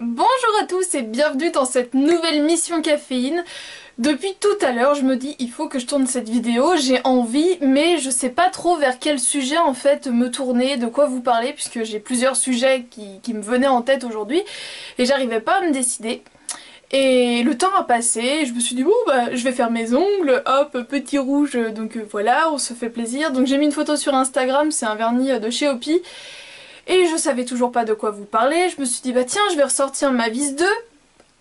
Bonjour à tous et bienvenue dans cette nouvelle mission caféine. Depuis tout à l'heure, je me dis il faut que je tourne cette vidéo, j'ai envie, mais je sais pas trop vers quel sujet en fait me tourner, de quoi vous parler, puisque j'ai plusieurs sujets qui me venaient en tête aujourd'hui et j'arrivais pas à me décider. Et le temps a passé, je me suis dit bon bah je vais faire mes ongles, hop, petit rouge, donc voilà, on se fait plaisir. Donc j'ai mis une photo sur Instagram, c'est un vernis de chez Opi. Et je savais toujours pas de quoi vous parler, je me suis dit bah tiens je vais ressortir ma vis 2,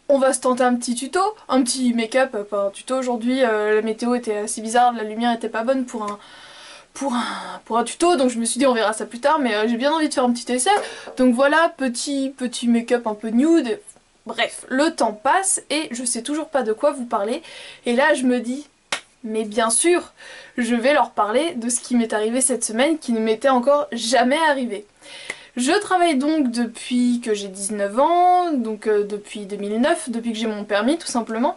on va se tenter un petit tuto, un petit make-up, pas un tuto aujourd'hui, la météo était assez bizarre, la lumière était pas bonne pour un tuto, donc je me suis dit on verra ça plus tard, mais j'ai bien envie de faire un petit essai, donc voilà, petit make-up un peu nude, bref, le temps passe et je sais toujours pas de quoi vous parler, et là je me dis mais bien sûr, je vais leur parler de ce qui m'est arrivé cette semaine qui ne m'était encore jamais arrivé. Je travaille donc depuis que j'ai 19 ans, donc depuis 2009, depuis que j'ai mon permis tout simplement.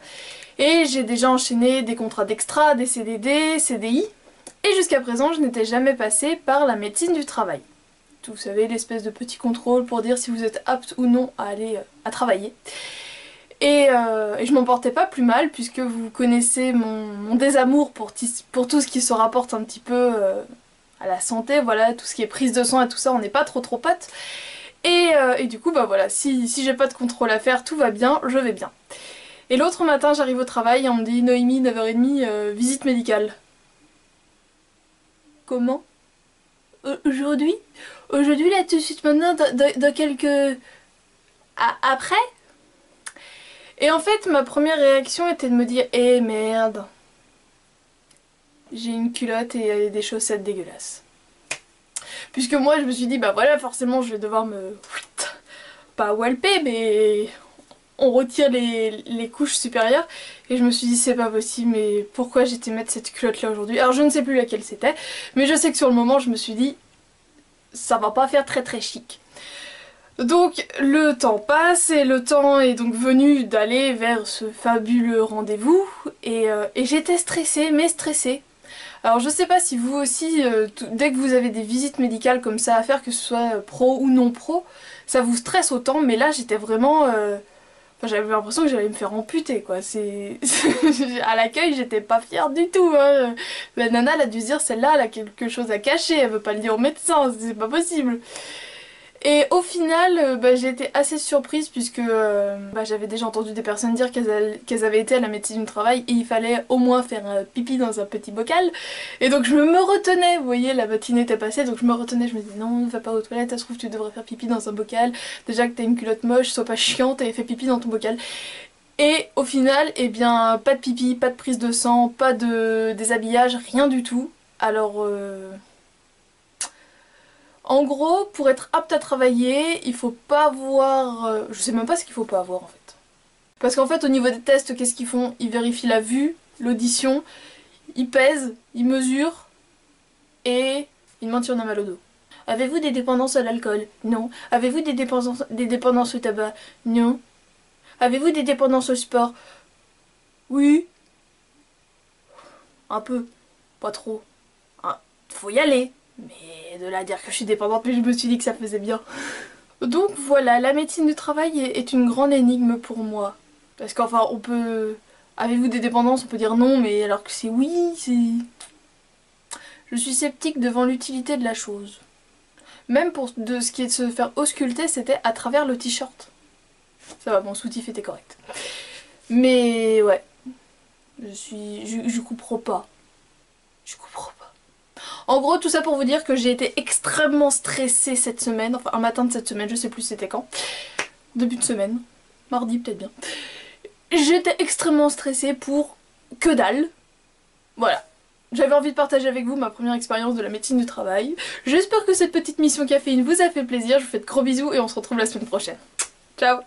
Et j'ai déjà enchaîné des contrats d'extra, des CDD, CDI. Et jusqu'à présent, je n'étais jamais passée par la médecine du travail. Vous savez, l'espèce de petit contrôle pour dire si vous êtes apte ou non à aller à travailler. Et je m'en portais pas plus mal puisque vous connaissez mon désamour pour tout ce qui se rapporte un petit peu à la santé, voilà, tout ce qui est prise de sang et tout ça, on n'est pas trop potes. Et du coup, bah voilà, si j'ai pas de contrôle à faire, tout va bien, je vais bien. Et l'autre matin, j'arrive au travail et on me dit Noémie, 9h30, visite médicale. Comment? Aujourd'hui? Aujourd'hui, là, tout de suite, maintenant, dans quelques... Après? Et en fait, ma première réaction était de me dire eh merde, j'ai une culotte et des chaussettes dégueulasses. Puisque moi, je me suis dit, bah voilà, forcément, je vais devoir me... pas walper, mais on retire les couches supérieures. Et je me suis dit, c'est pas possible, mais pourquoi j'étais mettre cette culotte là aujourd'hui? Alors, je ne sais plus laquelle c'était, mais je sais que sur le moment, je me suis dit, ça va pas faire très chic. Donc le temps passe et le temps est donc venu d'aller vers ce fabuleux rendez-vous et j'étais stressée, mais stressée. Alors je sais pas si vous aussi, dès que vous avez des visites médicales comme ça à faire, que ce soit pro ou non pro, ça vous stresse autant, mais là j'étais vraiment... Enfin, j'avais l'impression que j'allais me faire amputer quoi, c'est... à l'accueil j'étais pas fière du tout, hein. La nana elle a dû se dire celle-là elle a quelque chose à cacher, elle veut pas le dire au médecin, c'est pas possible. Et au final, j'ai été assez surprise puisque j'avais déjà entendu des personnes dire qu'elles avaient été à la médecine du travail et il fallait au moins faire pipi dans un petit bocal. Et donc je me retenais, vous voyez, la matinée était passée, donc je me retenais, je me disais non, ne va pas aux toilettes, ça se trouve tu devrais faire pipi dans un bocal. Déjà que t'as une culotte moche, sois pas chiante et fais pipi dans ton bocal. Et au final, eh bien, pas de pipi, pas de prise de sang, pas de déshabillage, rien du tout. Alors... En gros, pour être apte à travailler, il faut pas avoir... je sais même pas ce qu'il faut pas avoir en fait. Parce qu'en fait au niveau des tests, qu'est-ce qu'ils font? Ils vérifient la vue, l'audition, ils pèsent, ils mesurent et ils demandent si on a mal au dos. Avez-vous des dépendances à l'alcool? Non. Avez-vous des dépendances au tabac? Non. Avez-vous des dépendances au sport? Oui. Un peu. Pas trop. Ah, faut y aller. Mais de là à dire que je suis dépendante, mais je me suis dit que ça faisait bien. Donc voilà, la médecine du travail est une grande énigme pour moi. Parce qu'enfin, on peut... Avez-vous des dépendances? On peut dire non, mais alors que c'est oui, c'est... Je suis sceptique devant l'utilité de la chose. Même pour ce qui est de se faire ausculter, c'était à travers le t-shirt. Ça va, mon soutif était correct. Mais ouais, je comprends pas. Je comprends pas. En gros, tout ça pour vous dire que j'ai été extrêmement stressée cette semaine, enfin un matin de cette semaine, je sais plus c'était quand. Début de semaine, mardi peut-être bien. J'étais extrêmement stressée pour que dalle. Voilà. J'avais envie de partager avec vous ma première expérience de la médecine du travail. J'espère que cette petite mission caféine vous a fait plaisir, je vous fais de gros bisous et on se retrouve la semaine prochaine. Ciao!